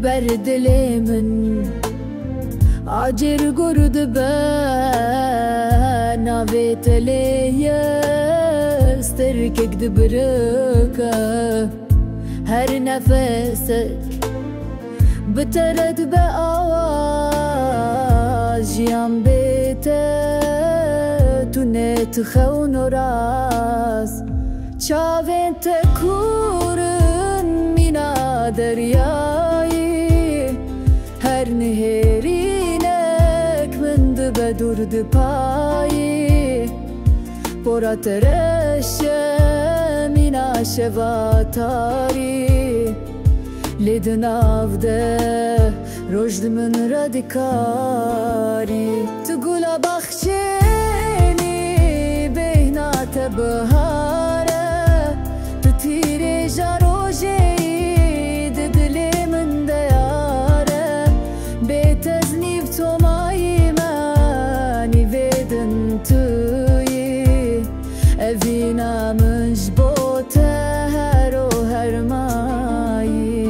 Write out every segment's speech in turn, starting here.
بردلي من عجر قرد بانا بيت ليا استركك دبركة هر نفسك بترد بآواز جيان بيته تونت خون راس چاوين تكورن مينا دریایی هر نهرینک من دب درد پایی برات رشه مینا شواتاری لدناف ده رشد من ردکاری تقولا بخشینی بهنات بهاره تطیری جاروجی ددلی من دیاره بتزنیف تو مایی منی ویدن توی اوینا منش بوته هر و هر مایی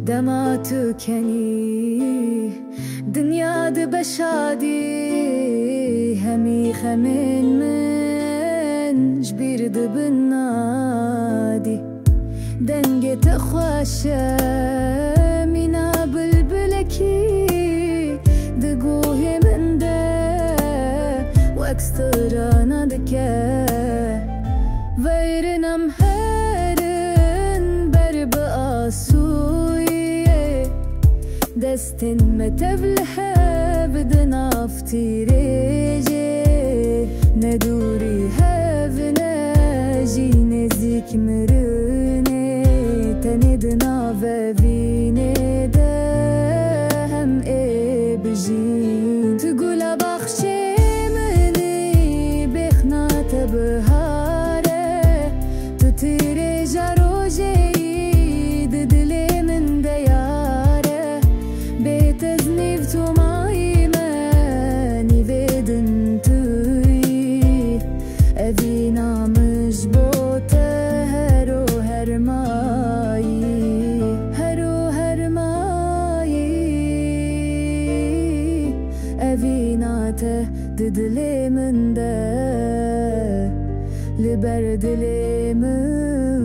دما تكني دنيا بشادي همي خمن من جبير بالنادي دنجة تخواشة منا بلبلكي دقوه من ده واكسترا نادكه ويرنم هرن برب آسوي دستن متبلها بدنا فتيريجي ندوري هفناجي نزيك مروني تندنا فابيني دهم اي بجين تقول بخشي مني بخنا تبهاره تطيري جاروجي ددلي من دياره بتزنيف تو ماي ماني بدن توي أبينا مجبوطة هرو هرماي هرو هرماي أبينا تدلي من ده لبردلي من